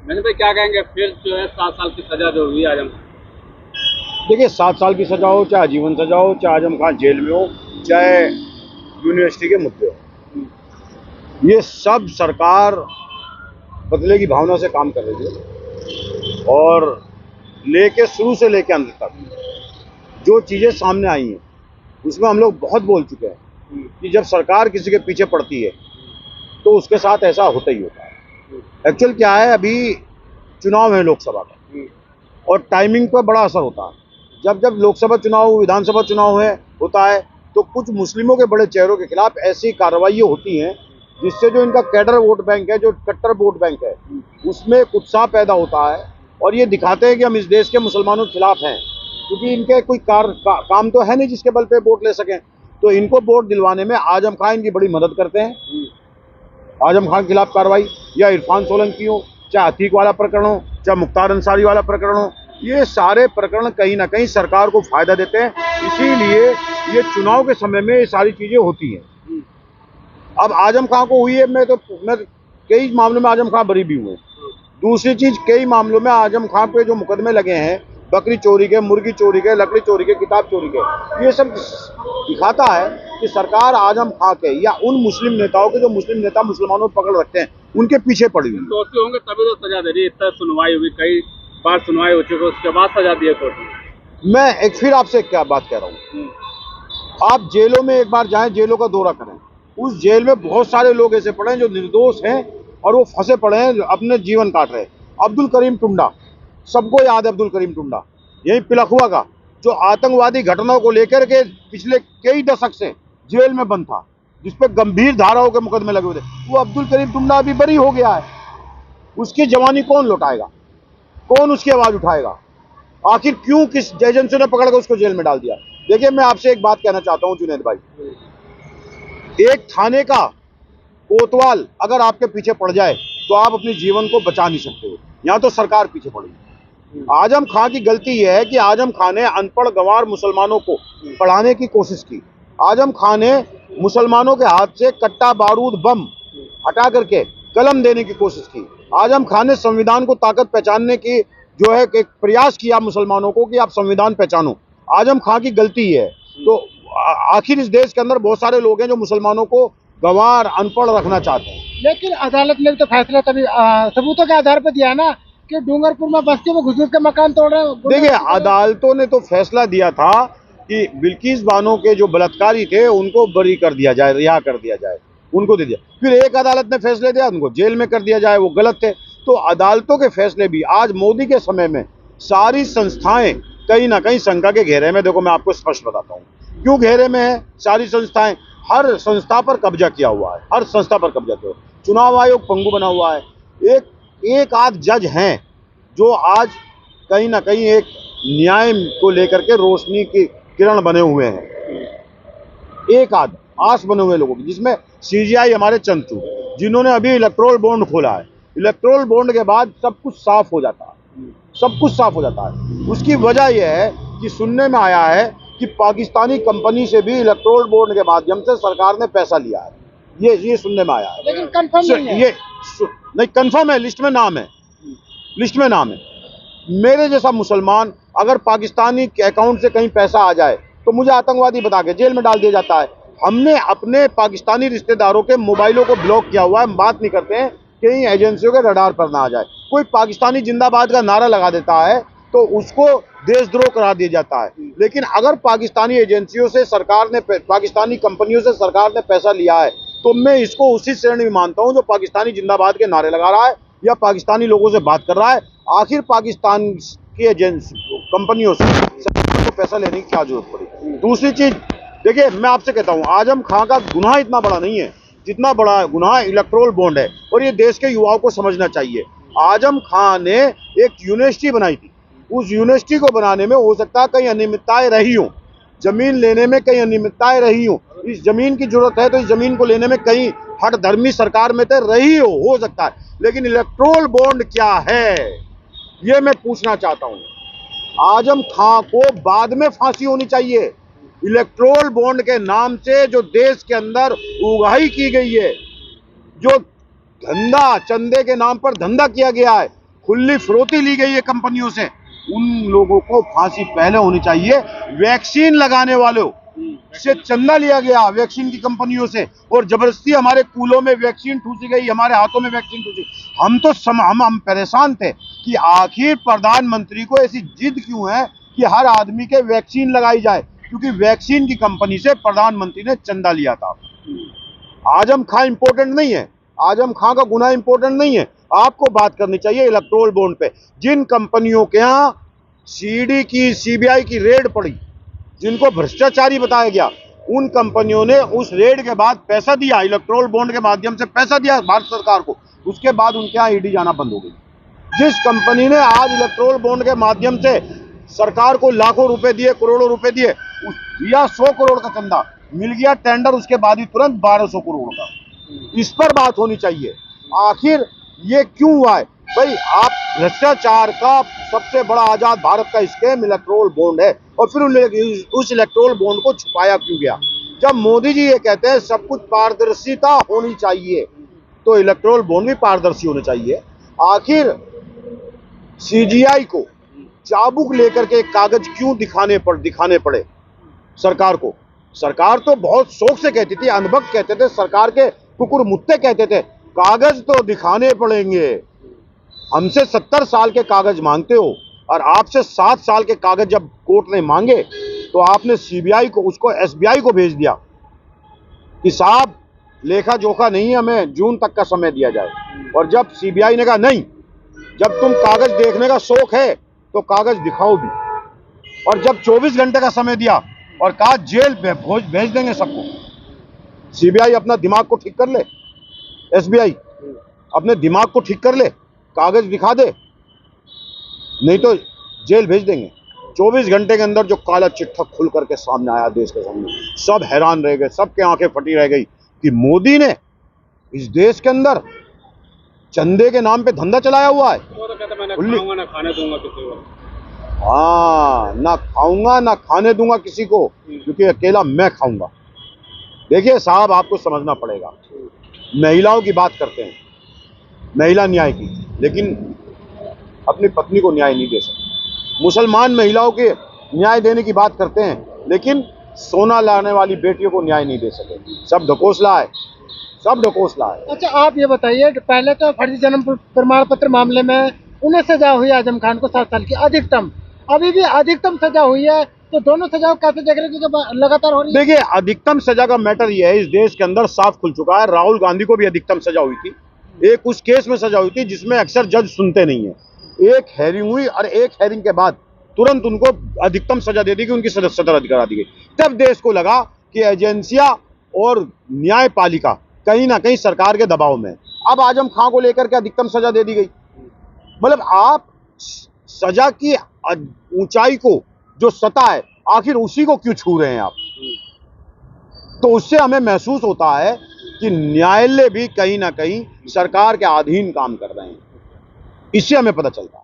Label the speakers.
Speaker 1: मैंने भाई क्या कहेंगे, फिर जो है 7 साल की सजा जो हुई आजम।
Speaker 2: देखिए, 7 साल की सजा हो, चाहे आजीवन सजा हो, चाहे आजम खान जेल में हो, चाहे यूनिवर्सिटी के मुद्दे हो, ये सब सरकार बदले की भावना से काम कर रही है। और शुरू से लेके अंत तक जो चीज़ें सामने आई हैं उसमें हम लोग बहुत बोल चुके हैं कि जब सरकार किसी के पीछे पड़ती है तो उसके साथ ऐसा होता ही होता है। एक्चुअल क्या है, अभी चुनाव है लोकसभा का, और टाइमिंग पर बड़ा असर होता है। जब जब लोकसभा चुनाव, विधानसभा चुनाव होता है तो कुछ मुस्लिमों के बड़े चेहरों के खिलाफ ऐसी कार्रवाइयाँ होती हैं जिससे जो इनका कैडर वोट बैंक है, जो कट्टर वोट बैंक है, उसमें उत्साह पैदा होता है। और ये दिखाते हैं कि हम इस देश के मुसलमानों के खिलाफ हैं, क्योंकि इनके कोई काम तो है नहीं जिसके बल पे वोट ले सकें। तो इनको वोट दिलवाने में आजम खान इनकी बड़ी मदद करते हैं। आजम खान के खिलाफ कार्रवाई, या इरफान सोलंकी हो, चाहे अतीक वाला प्रकरण हो, चाहे मुख्तार अंसारी वाला प्रकरण हो, ये सारे प्रकरण कहीं ना कहीं सरकार को फायदा देते हैं। इसीलिए ये चुनाव के समय में ये सारी चीजें होती हैं। अब आजम खान को हुई है, मैं कई मामलों में आजम खान बरी भी हुए। दूसरी चीज, कई मामलों में आजम खान पे जो मुकदमे लगे हैं, बकरी चोरी के, मुर्गी चोरी के, लकड़ी चोरी के, किताब चोरी के, ये सब दिखाता है कि सरकार आजम खान के या उन मुस्लिम नेताओं के जो मुस्लिम नेता मुसलमानों को पकड़ रखते हैं उनके पीछे पड़ी हुई।
Speaker 1: दोषी होंगे तभी तो सजा दे रही है। इतना सुनवाई हुई, कई बार सुनवाई हो चुकी है, उसके बाद सजा दी है कोर्ट ने।
Speaker 2: मैं एक फिर आपसे क्या बात कह रहा हूँ, आप जेलों में एक बार जाएं, जेलों का दौरा करें। उस जेल में बहुत सारे लोग ऐसे पड़े हैं जो निर्दोष हैं और वो फंसे पड़े हैं, अपने जीवन काट रहे हैं। अब्दुल करीम टुंडा, सबको याद है अब्दुल करीम टुंडा, यही पिलखुआ का, जो आतंकवादी घटनाओं को लेकर के पिछले कई दशक से जेल में बंद था, जिसपे गंभीर धाराओं के मुकदमे लगे हुए थे, वो अब्दुल करीम टुंडा अभी बरी हो गया है। उसकी जवानी कौन लौटाएगा? कौन उसकी आवाज उठाएगा? आखिर क्यों किस एजेंसी ने पकड़ कर उसको जेल में डाल दिया? देखिए, मैं आपसे एक बात कहना चाहता हूं जुनैद भाई, एक थाने का कोतवाल अगर आपके पीछे पड़ जाए तो आप अपने जीवन को बचा नहीं सकते हो, यहाँ तो सरकार पीछे पड़ी। आजम खान की गलती यह है कि आजम खान ने अनपढ़ गंवार मुसलमानों को पढ़ाने की कोशिश की। आजम खान ने मुसलमानों के हाथ से कट्टा, बारूद, बम हटा करके कलम देने की कोशिश की। आजम खान ने संविधान को ताकत पहचानने की जो है एक प्रयास किया मुसलमानों को कि आप संविधान पहचानो। आजम खान की गलती है। तो आखिर इस देश के अंदर बहुत सारे लोग हैं जो मुसलमानों को गंवार, अनपढ़ रखना चाहते हैं।
Speaker 3: लेकिन अदालत ने तो फैसला तभी सबूतों के आधार पर दिया ना कि डूंगरपुर में बस्ती में घुस के मकान तोड़ रहे हैं।
Speaker 2: देखिए, अदालतों ने तो फैसला दिया था कि बिल्किस बानो के जो बलात्कारी थे उनको बरी कर दिया जाए, रिहा कर दिया जाए, उनको दे दिया। फिर एक अदालत ने फैसले दिया उनको जेल में कर दिया जाए, वो गलत थे। तो अदालतों के फैसले भी आज मोदी के समय में सारी संस्थाएं कहीं ना कहीं शंका के घेरे में, देखो मैं आपको स्पष्ट बताता हूँ क्यों घेरे में है सारी संस्थाएं। हर संस्था पर कब्जा किया हुआ है, हर संस्था पर कब्जा किया हुआ है। चुनाव आयोग पंगु बना हुआ है। एक आध जज हैं जो आज कहीं ना कहीं एक न्याय को लेकर के रोशनी की किरण बने हुए हैं, एक आध आस बने हुए लोगों की, जिसमें सीजीआई हमारे चंचू, जिन्होंने अभी इलेक्टोरल बॉन्ड खोला है। इलेक्टोरल बॉन्ड के बाद सब कुछ साफ हो जाता है, सब कुछ साफ हो जाता है। उसकी वजह यह है कि सुनने में आया है कि पाकिस्तानी कंपनी से भी इलेक्टोरल बॉन्ड के माध्यम से सरकार ने पैसा लिया है। ये सुनने में आया है,
Speaker 3: लेकिन कंफर्म नहीं है।
Speaker 2: ये नहीं कंफर्म है, लिस्ट में नाम है, लिस्ट में नाम है। मेरे जैसा मुसलमान अगर पाकिस्तानी के अकाउंट से कहीं पैसा आ जाए तो मुझे आतंकवादी बता के जेल में डाल दिया जाता है। हमने अपने पाकिस्तानी रिश्तेदारों के मोबाइलों को ब्लॉक किया हुआ है। हम बात नहीं करते हैं कहीं एजेंसियों के रडार पर ना आ जाए। कोई पाकिस्तानी जिंदाबाद का नारा लगा देता है तो उसको देशद्रोह करार दिया जाता है। लेकिन अगर पाकिस्तानी एजेंसियों से सरकार ने, पाकिस्तानी कंपनियों से सरकार ने पैसा लिया है तो मैं इसको उसी श्रेणी में मानता हूं जो पाकिस्तानी जिंदाबाद के नारे लगा रहा है या पाकिस्तानी लोगों से बात कर रहा है। आखिर पाकिस्तान की एजेंसी कंपनियों से सरकार को पैसा लेने की क्या जरूरत पड़ी? दूसरी चीज, देखिए मैं आपसे कहता हूं, आजम खान का गुनाह इतना बड़ा नहीं है जितना बड़ा गुनाह इलेक्टोरल बॉन्ड है, और ये देश के युवाओं को समझना चाहिए। आजम खान ने एक यूनिवर्सिटी बनाई थी, उस यूनिवर्सिटी को बनाने में हो सकता है कई अनियमितताएं रही हों, जमीन लेने में कई अनियमितताएं रही हों, इस जमीन की जरूरत है तो इस जमीन को लेने में कई हट धर्मी सरकार में तो रही हो सकता है। लेकिन इलेक्टोरल बॉन्ड क्या है ये मैं पूछना चाहता हूं। आजम खान को बाद में फांसी होनी चाहिए। इलेक्टोरल बॉन्ड के नाम से जो देश के अंदर उगाही की गई है, जो धंधा, चंदे के नाम पर धंधा किया गया है, खुली फिरौती ली गई है कंपनियों से, उन लोगों को फांसी पहले होनी चाहिए। वैक्सीन लगाने वालों से चंदा लिया गया वैक्सीन की कंपनियों से, और जबरदस्ती हमारे कूलों में वैक्सीन ठूसी गई, हमारे हाथों में वैक्सीन ठूसी। हम तो हम परेशान थे कि आखिर प्रधानमंत्री को ऐसी जिद क्यों है कि हर आदमी के वैक्सीन लगाई जाए, क्योंकि वैक्सीन की कंपनी से प्रधानमंत्री ने चंदा लिया था। आजम खां इंपॉर्टेंट नहीं है, आजम खां का गुनाह इंपॉर्टेंट नहीं है। आपको बात करनी चाहिए इलेक्टोरल बॉन्ड पे। जिन कंपनियों के यहाँ सीडी की सीबीआई की रेड पड़ी, जिनको भ्रष्टाचारी बताया गया, उन कंपनियों ने उस रेड के बाद पैसा दिया, इलेक्टोरल बॉन्ड के माध्यम से पैसा दिया भारत सरकार को, उसके बाद उनके यहाँ ईडी जाना बंद हो गई। जिस कंपनी ने आज इलेक्टोरल बॉन्ड के माध्यम से सरकार को लाखों रुपए दिए, करोड़ों रुपए दिए, दिया 100 करोड़ का चंदा, मिल गया टेंडर उसके बाद ही तुरंत 1200 करोड़ का। इस पर बात होनी चाहिए, आखिर ये क्यों हुआ है भाई? आप भ्रष्टाचार का सबसे बड़ा आजाद भारत का स्कैम इलेक्टोरल बॉन्ड है, और फिर उस इलेक्टोरल बॉन्ड को छुपाया क्यों गया? जब मोदी जी ये कहते हैं सब कुछ पारदर्शिता होनी चाहिए, तो इलेक्टोरल बॉन्ड भी पारदर्शी होने चाहिए। आखिर सीजीआई को चाबुक लेकर के एक कागज क्यों दिखाने पड़े सरकार को? सरकार तो बहुत शौक से कहती थी, अनभक्त कहते थे, सरकार के कुकुर मुत्ते कहते थे, कागज तो दिखाने पड़ेंगे। हमसे 70 साल के कागज मांगते हो, और आपसे 7 साल के कागज जब कोर्ट ने मांगे तो आपने सीबीआई को, उसको एसबीआई को भेज दिया कि साहब लेखा जोखा नहीं, हमें जून तक का समय दिया जाए। और जब सीबीआई ने कहा नहीं, जब तुम कागज देखने का शौक है तो कागज दिखाओ भी, और जब 24 घंटे का समय दिया और कहा जेल भेज देंगे सबको। सीबीआई अपना दिमाग को ठीक कर ले, एसबीआई अपने दिमाग को ठीक कर ले, कागज दिखा दे, नहीं तो जेल भेज देंगे। 24 घंटे के अंदर जो काला चिट्ठा खुल करके सामने आया देश के सामने, सब हैरान रह गए, सबके आंखें फटी रह गई कि मोदी ने इस देश के अंदर चंदे के नाम पे धंधा चलाया हुआ है।
Speaker 1: वो तो कहता मैं ना खाऊंगा ना खाने दूंगा किसी को।
Speaker 2: हाँ, ना खाऊंगा ना खाने दूंगा किसी को, क्योंकि अकेला मैं खाऊंगा। देखिए साहब, आपको समझना पड़ेगा, महिलाओं की बात करते हैं, महिला न्याय की, लेकिन अपनी पत्नी को न्याय नहीं दे सकते। मुसलमान महिलाओं के न्याय देने की बात करते हैं, लेकिन सोना लाने वाली बेटियों को न्याय नहीं दे सके। सब ढकोसला है, सब ढकोसला है।
Speaker 3: अच्छा, आप ये बताइए, पहले तो फर्जी जन्म प्रमाण पत्र मामले में उन्हें सजा हुई आजम खान को 7 साल की अधिकतम, अभी भी अधिकतम सजा हुई है, तो दोनों सजाओं कैसे देख रहे हैं जो लगातार हो रही है?
Speaker 2: देखिए, अधिकतम सजा का मैटर यह है, इस देश के अंदर साफ खुल चुका है। राहुल गांधी को भी अधिकतम सजा हुई थी, एक उस केस में सजा हुई थी जिसमें अक्सर जज सुनते नहीं है। एक हेयरिंग हुई और एक हेयरिंग के बाद तुरंत उनको अधिकतम सजा दे दी गई, उनकी सदस्यता रद्द करा दी गई। तब देश को लगा कि एजेंसियां और न्यायपालिका कहीं ना कहीं सरकार के दबाव में। अब आजम खां को लेकर के अधिकतम सजा दे दी गई। मतलब आप सजा की ऊंचाई को, जो सतह है, आखिर उसी को क्यों छू रहे हैं आप? तो उससे हमें महसूस होता है कि न्यायालय भी कहीं ना कहीं सरकार के अधीन काम कर रहे हैं, इससे हमें पता चलता है।